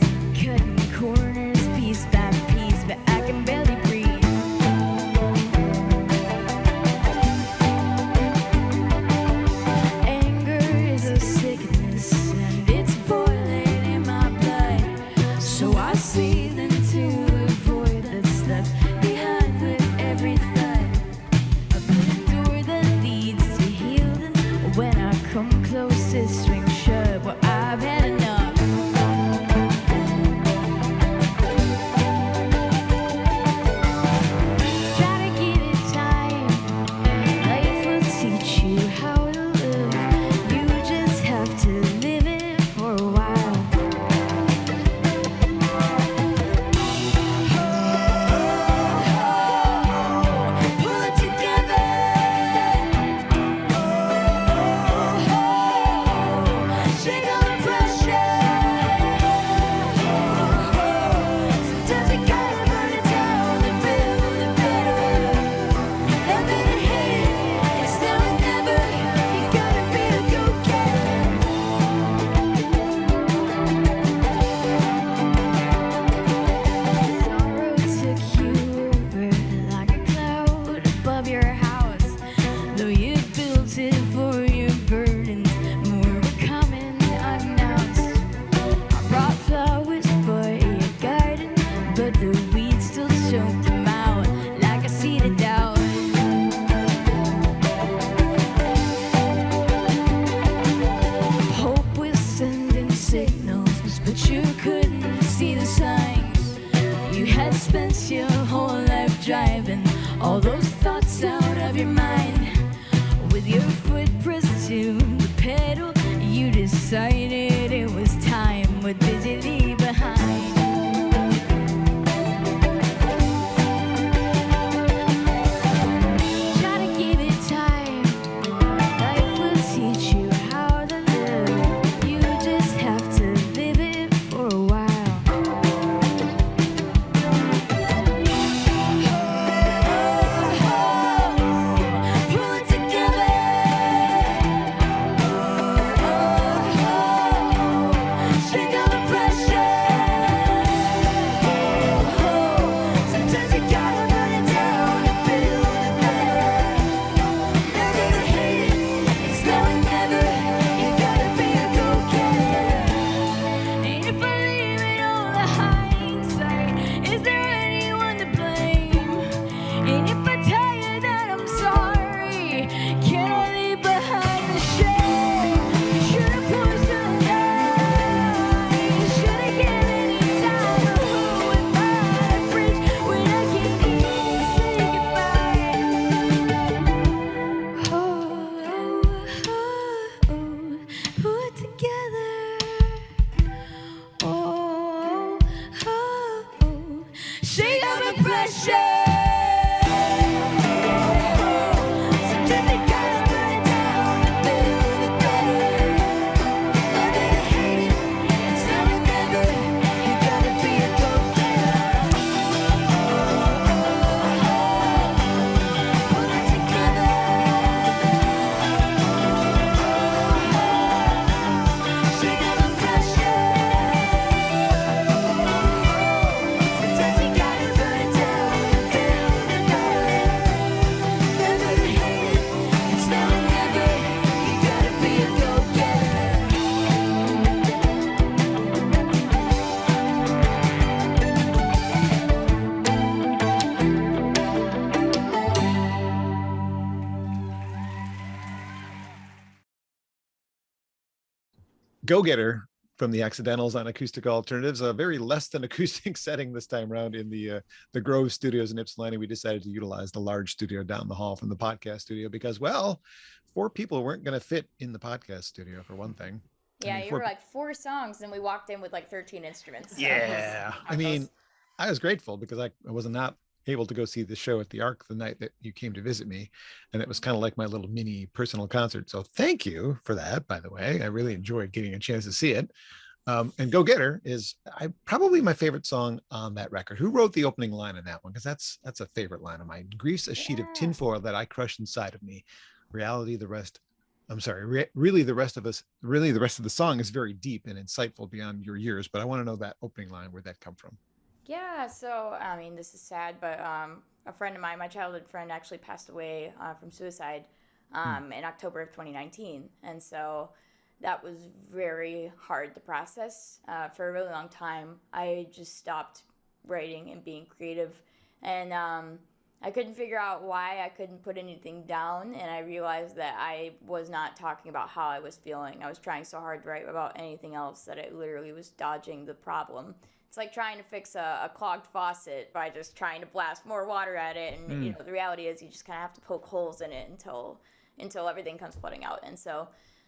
Go Getter from the Accidentals on Acoustic Alternatives, a very less than acoustic setting this time around in the Grove Studios in Ypsilanti. We decided to utilize the large studio down the hall from the podcast studio because, well, 4 people weren't going to fit in the podcast studio for one thing. Yeah, you were like 4 songs, and we walked in with like 13 instruments. So yeah, I mean, I was grateful because I was not able to go see the show at the Arc the night that you came to visit me, and it was kind of like my little mini personal concert. So thank you for that, by the way. I really enjoyed getting a chance to see it. And Go Getter is probably my favorite song on that record. Who wrote the opening line in that one? Because that's a favorite line of mine. Grief's a sheet of tinfoil that I crush inside of me. Reality, the rest. I'm sorry, really the rest of the song is very deep and insightful beyond your years. But I want to know that opening line, where'd that come from? Yeah, so I mean, this is sad, but a friend of mine, my childhood friend, actually passed away from suicide in October of 2019, and so that was very hard to process. For a really long time, I just stopped writing and being creative, and I couldn't figure out why I couldn't put anything down, and I realized that I was not talking about how I was feeling. I was trying so hard to write about anything else that it literally was dodging the problem. It's like trying to fix a clogged faucet by just trying to blast more water at it, and you know, the reality is you just kind of have to poke holes in it until everything comes flooding out. And so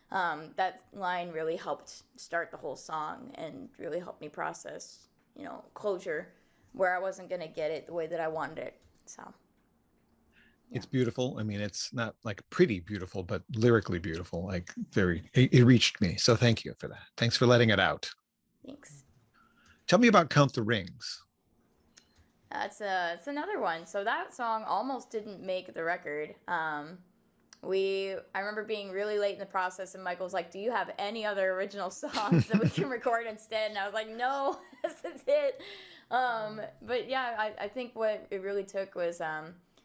that line really helped start the whole song and really helped me process, you know, closure where I wasn't going to get it the way that I wanted it. So yeah. It's beautiful. I mean, it's not like pretty beautiful, but lyrically beautiful, like it reached me. So thank you for that. Thanks for letting it out. Thanks. Tell me about Count the Rings. It's another one. So that song almost didn't make the record. I remember being really late in the process, and Michael was like, "Do you have any other original songs that we can record instead?" And I was like, "No, this is it." But yeah, I think what it really took was,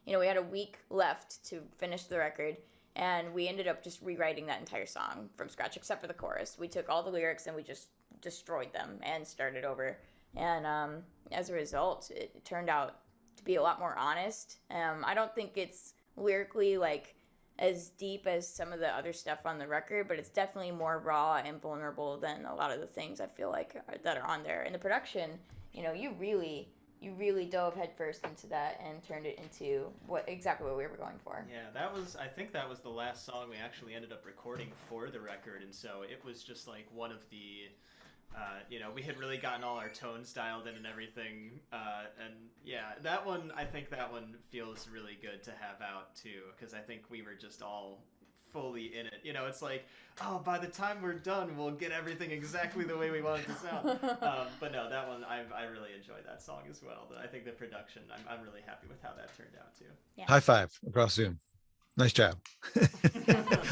you know, we had a week left to finish the record, and we ended up just rewriting that entire song from scratch, except for the chorus. We took all the lyrics and we just destroyed them and started over. And as a result, it turned out to be a lot more honest. I don't think it's lyrically like as deep as some of the other stuff on the record, but it's definitely more raw and vulnerable than a lot of the things I feel like that are on there. And the production, you know, you really dove headfirst into that and turned it into exactly what we were going for. Yeah, I think that was the last song we actually ended up recording for the record, and so it was just like one of the, you know, we had really gotten all our tones dialed in and everything, and yeah, I think that one feels really good to have out too, because I think we were just all fully in it. You know, it's like, oh, by the time we're done, we'll get everything exactly the way we want it to sound. But no, that one, I really enjoyed that song as well. I think the production, I'm really happy with how that turned out too. Yeah. High five across Zoom. Nice job.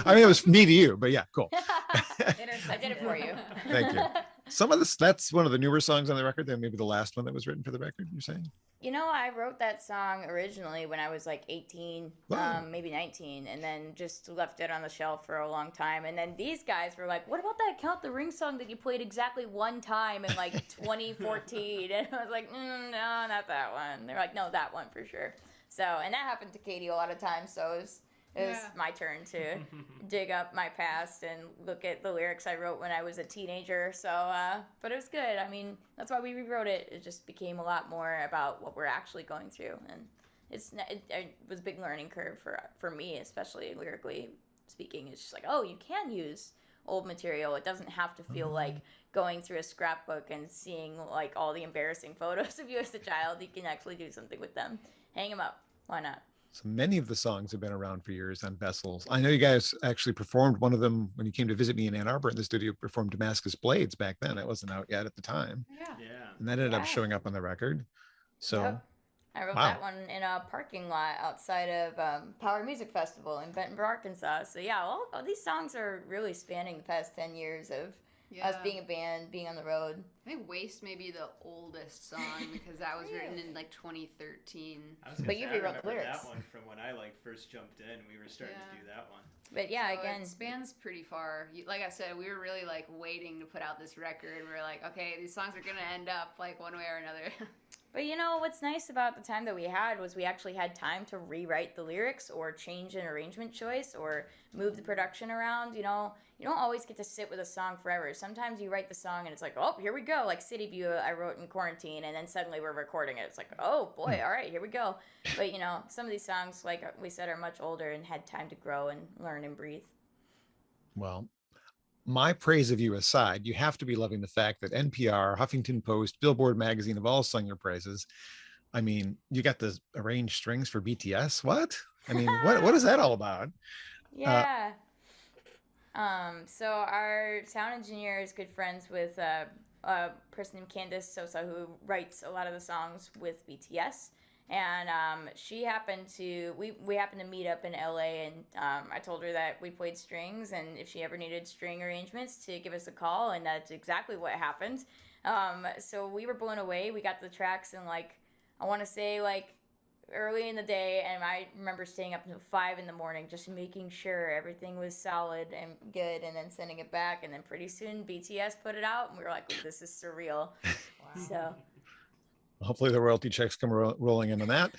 I mean, it was me to you, but yeah, cool. I did it for you. Thank you. Some of this, that's one of the newer songs on the record, then maybe the last one that was written for the record, you're saying? You know, I wrote that song originally when I was like 18, maybe 19, and then just left it on the shelf for a long time. And then these guys were like, "What about that Count the Ring song that you played exactly one time in like 2014?" And I was like, "No, not that one." They're like, "No, that one for sure." So, and that happened to Katie a lot of times. So it was my turn to dig up my past and look at the lyrics I wrote when I was a teenager. So, but it was good. I mean, that's why we rewrote it. It just became a lot more about what we're actually going through, and it was a big learning curve for me, especially lyrically speaking. It's just like, oh, you can use old material. It doesn't have to feel like going through a scrapbook and seeing like all the embarrassing photos of you as a child. You can actually do something with them. Hang them up. Why not? So many of the songs have been around for years on vessels. I know you guys actually performed one of them when you came to visit me in Ann Arbor in the studio, performed Damascus Blades back then. It wasn't out yet at the time. Yeah. And that ended up showing up on the record. So Yep. I wrote that one in a parking lot outside of Power Music Festival in Bentonville, Arkansas. So yeah, all these songs are really spanning the past 10 years of us being a band, being on the road. I think Waste may be the oldest song because that was written in like 2013. But you rewrote the lyrics. That one from when I like first jumped in. We were starting to do that one. But yeah, so again, it spans pretty far. Like I said, we were really like waiting to put out this record. We were like, okay, these songs are gonna end up like one way or another. But what's nice about the time that we had was we actually had time to rewrite the lyrics or change an arrangement choice or move the production around. You don't always get to sit with a song forever. Sometimes you write the song and it's like, oh, here we go. Like City View, I wrote in quarantine, and then suddenly we're recording it. It's like, oh boy, all right, here we go. But some of these songs, like we said, are much older and had time to grow and learn and breathe. Well, my praise of you aside, you have to be loving the fact that NPR, Huffington Post, Billboard magazine have all sung your praises. I mean, you got the arranged strings for BTS. What? I mean, what is that all about? Yeah. So our sound engineer is good friends with a person named Candace Sosa, who writes a lot of the songs with BTS. And she happened to, we happened to meet up in LA, and I told her that we played strings, and if she ever needed string arrangements, to give us a call, and that's exactly what happened. So we were blown away. We got the tracks in I want to say early in the day, and I remember staying up until 5 a.m. just making sure everything was solid and good, and then sending it back, and then pretty soon BTS put it out, and we were like, oh, this is surreal. Wow. So... Hopefully the royalty checks come rolling in on that.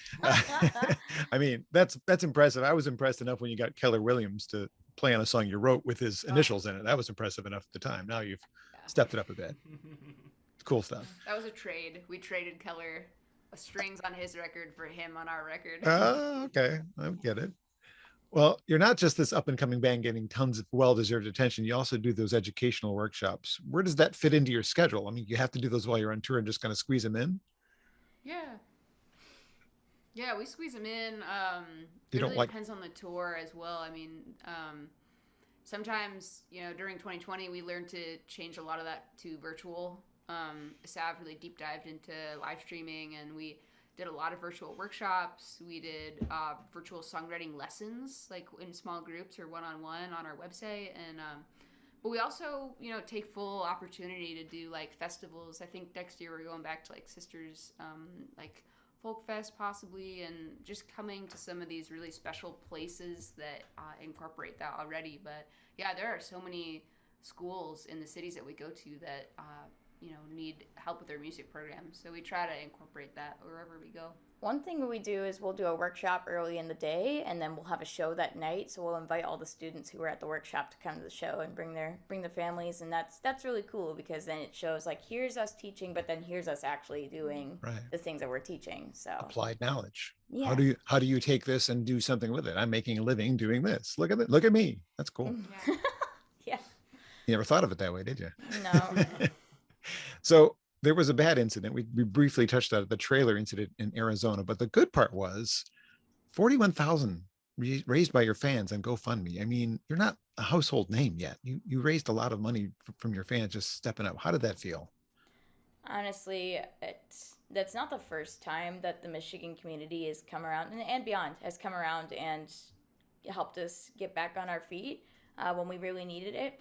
I mean, that's impressive. I was impressed enough when you got Keller Williams to play on a song you wrote with his initials in it. That was impressive enough at the time. Now you've stepped it up a bit. It's cool stuff. That was a trade. We traded Keller strings on his record for him on our record. Oh, okay. I get it. Well, you're not just this up-and-coming band getting tons of well-deserved attention. You also do those educational workshops. Where does that fit into your schedule? I mean, you have to do those while you're on tour and just kind of squeeze them in? Yeah, we squeeze them in. You it don't really like... depends on the tour as well. I mean, sometimes, during 2020, we learned to change a lot of that to virtual. Sav really deep dived into live streaming, and we did a lot of virtual workshops. We did virtual songwriting lessons, like in small groups or one-on-one on our website. And but we also, take full opportunity to do festivals. I think next year we're going back to Sisters, Folk Fest possibly, and just coming to some of these really special places that incorporate that already. But yeah, there are so many schools in the cities that we go to that need help with their music programs. So we try to incorporate that wherever we go. One thing we do is we'll do a workshop early in the day, and then we'll have a show that night. So we'll invite all the students who were at the workshop to come to the show and bring their families, and that's really cool, because then it shows here's us teaching, but then here's us actually doing the things that we're teaching. So applied knowledge. Yeah. How do you take this and do something with it? I'm making a living doing this. Look at it. Look at me. That's cool. Yeah. You never thought of it that way, did you? No. So there was a bad incident. We briefly touched on the trailer incident in Arizona, but the good part was $41,000 raised by your fans on GoFundMe. I mean, you're not a household name yet. You raised a lot of money from your fans just stepping up. How did that feel? Honestly, that's not the first time that the Michigan community has come around, and beyond has come around and helped us get back on our feet when we really needed it.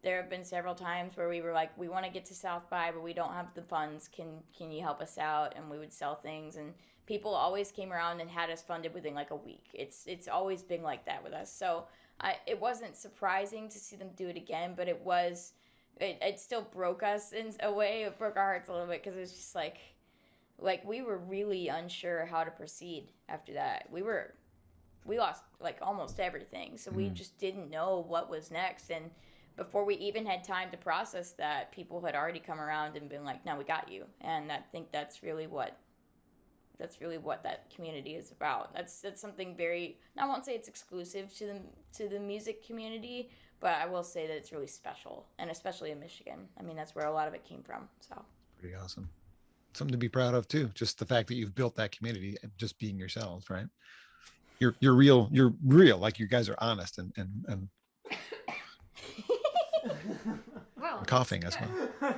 There have been several times where we were like, we want to get to South by, but we don't have the funds. Can you help us out? And we would sell things, and people always came around and had us funded within a week. It's always been like that with us. So it wasn't surprising to see them do it again, but it still broke us in a way. It broke our hearts a little bit, because it was just like we were really unsure how to proceed after that. We lost almost everything, so we just didn't know what was next. And before we even had time to process that, people had already come around and been like, no, we got you. And I think that's really what that community is about. That's something very, I won't say it's exclusive to the music community, but I will say that it's really special, and especially in Michigan. I mean, that's where a lot of it came from. So pretty awesome. Something to be proud of too. Just the fact that you've built that community and just being yourselves, right? You're real. You're real. Like, you guys are honest and Well, I'm coughing as well.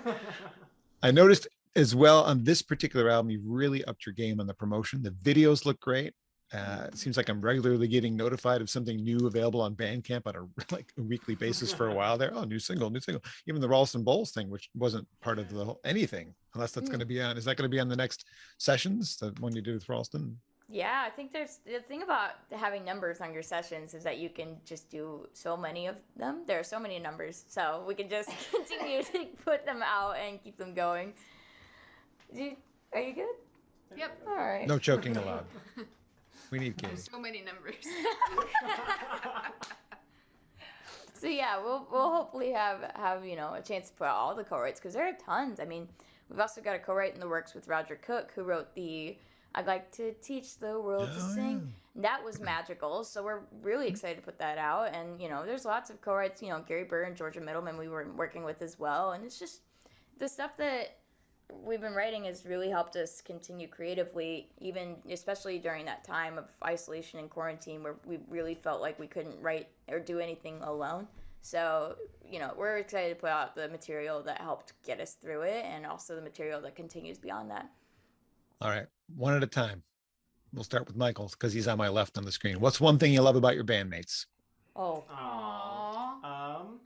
I noticed as well on this particular album, you've really upped your game on the promotion. The videos look great. It seems like I'm regularly getting notified of something new available on Bandcamp on a weekly basis for a while there. Oh, new single. Even the Ralston Bowles thing, which wasn't part of the whole anything, unless that's going to be on. Is that going to be on the next sessions, the one you do with Ralston? yeah, I think there's the thing about having numbers on your sessions is that you can just do so many of them. There are so many numbers, so we can just continue to put them out and keep them going. Are you good? Yep. All right. No choking allowed. We need Katie. So many numbers. So yeah, we'll hopefully have a chance to put out all the co-writes because there are tons. I mean, we've also got a co-write in the works with Roger Cook, who wrote the "I'd Like to Teach the World to Sing." And that was magical, so we're really excited to put that out. And there's lots of co-writes. Gary Burr and Georgia Middleman we were working with as well. And it's just the stuff that we've been writing has really helped us continue creatively, even especially during that time of isolation and quarantine where we really felt like we couldn't write or do anything alone. So, we're excited to put out the material that helped get us through it and also the material that continues beyond that. All right, one at a time. We'll start with Michael because he's on my left on the screen. What's one thing you love about your bandmates? Oh. Aww.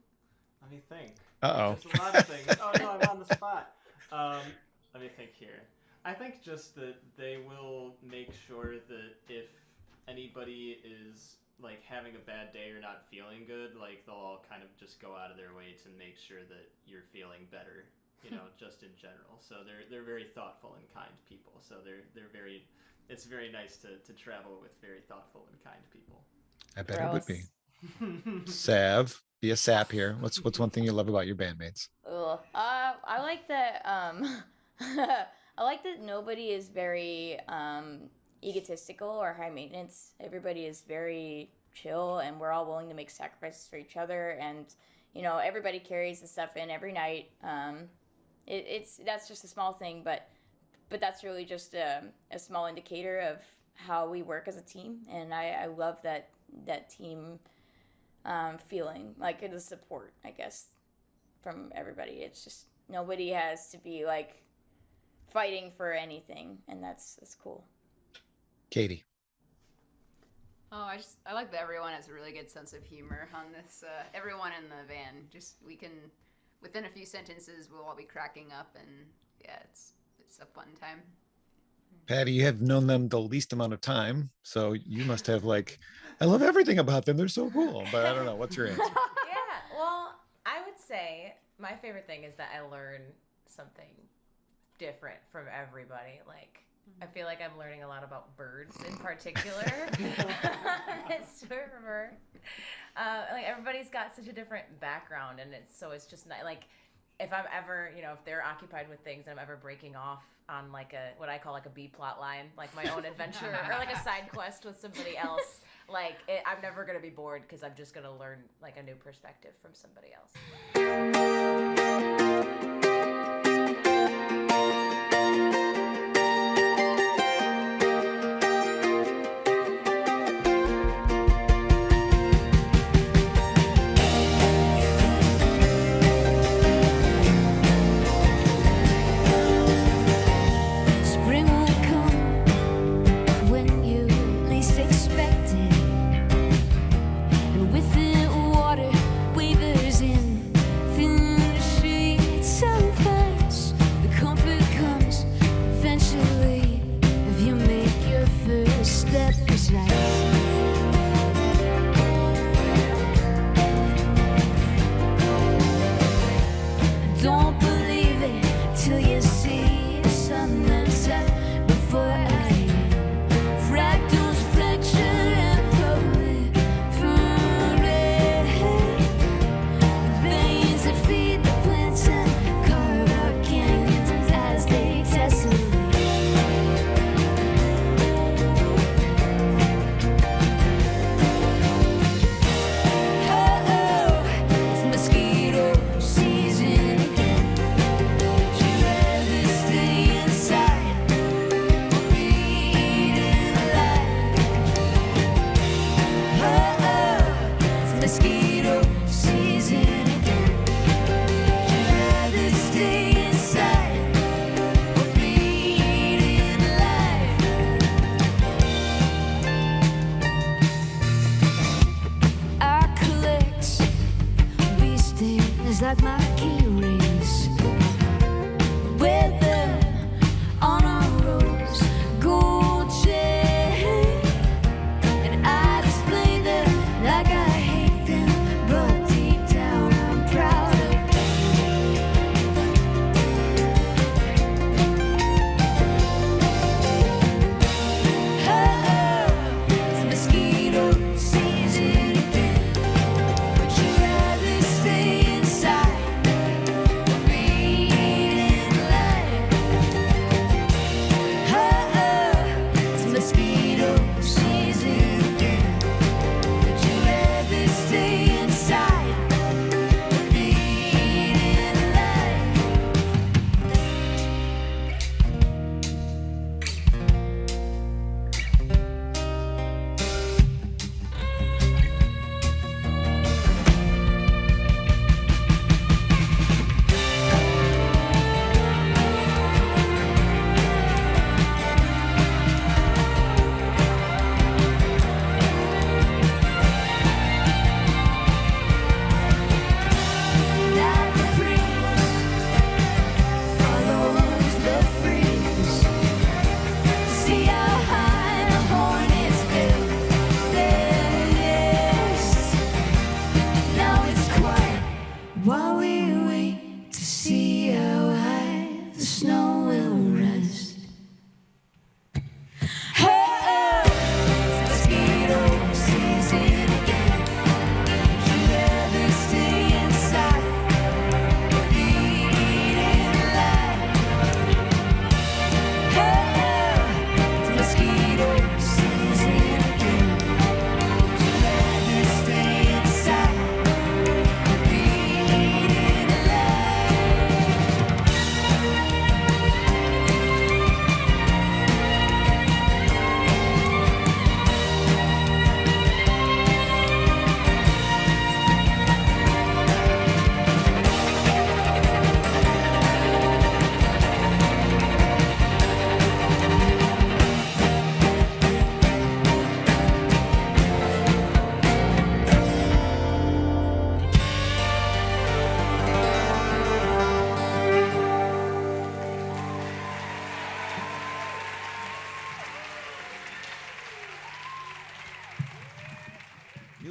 Let me think. Uh-oh. There's a lot of things. Oh no, I'm on the spot. Let me think here. I think just that they will make sure that if anybody is like having a bad day or not feeling good, like they'll all kind of just go out of their way to make sure that you're feeling better, just in general. So they're very thoughtful and kind people. So it's very nice to travel with very thoughtful and kind people. I bet it would be. Sav, be a sap here. What's one thing you love about your bandmates? I like that. I like that nobody is very egotistical or high maintenance. Everybody is very chill, and we're all willing to make sacrifices for each other. And everybody carries the stuff in every night. That's just a small thing, but that's really just a small indicator of how we work as a team. And I love that team feeling, like the support, I guess, from everybody. It's just nobody has to be like fighting for anything, and that's cool. Katie. Oh, I like that everyone has a really good sense of humor on this. Everyone in the van, we can, within a few sentences, we'll all be cracking up, and yeah, it's a fun time. Patty, you have known them the least amount of time, so you must have I love everything about them. They're so cool. But I don't know. What's your answer? Yeah, well, I would say my favorite thing is that I learn something different from everybody. Like, I feel like I'm learning a lot about birds in particular. It's river. Like everybody's got such a different background, and it's just not like if I'm ever, if they're occupied with things and I'm ever breaking off on like what I call like a B plot line, like my own adventure or like a side quest with somebody else, I'm never gonna be bored because I'm just gonna learn like a new perspective from somebody else.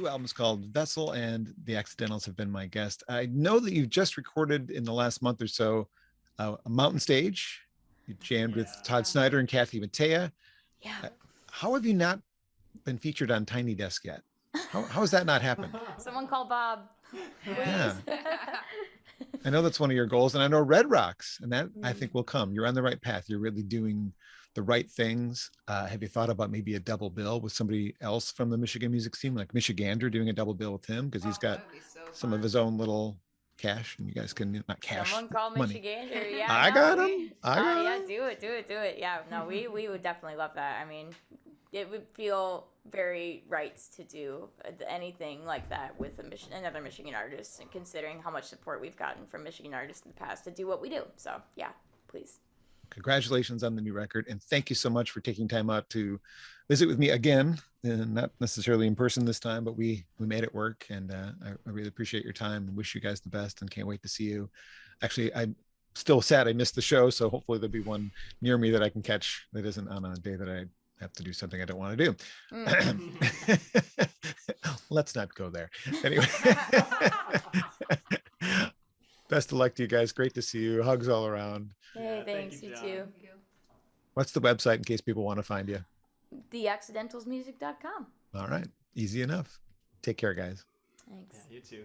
new album is called Vessel, and the Accidentals have been my guest. I know that you've just recorded in the last month or so a Mountain Stage. You jammed with Todd Snyder and Kathy Mattea. Yeah. How have you not been featured on Tiny Desk yet? How has that not happened? Someone call Bob. Yeah. I know that's one of your goals, and I know Red Rocks, and that I think will come. You're on the right path. You're really doing the right things. Have you thought about maybe a double bill with somebody else from the Michigan music scene, like Michigander, doing a double bill with him? Because he's got some of his own little cash, and you guys can not cash. Someone call money. Michigander. Yeah, I got him. Yeah, do it. Yeah, no, we would definitely love that. I mean, it would feel very right to do anything like that with another Michigan artist, and considering how much support we've gotten from Michigan artists in the past to do what we do. So yeah, please. Congratulations on the new record, and thank you so much for taking time out to visit with me again, and not necessarily in person this time, but we made it work, and I really appreciate your time and wish you guys the best, and can't wait to see you. Actually, I'm still sad I missed the show, so hopefully there'll be one near me that I can catch that isn't on a day that I have to do something I don't want to do. Let's not go there. Anyway. Best of luck to you guys. Great to see you. Hugs all around. Hey, thanks. You too. What's the website in case people want to find you? TheAccidentalsmusic.com. All right. Easy enough. Take care, guys. Thanks. Yeah, you too.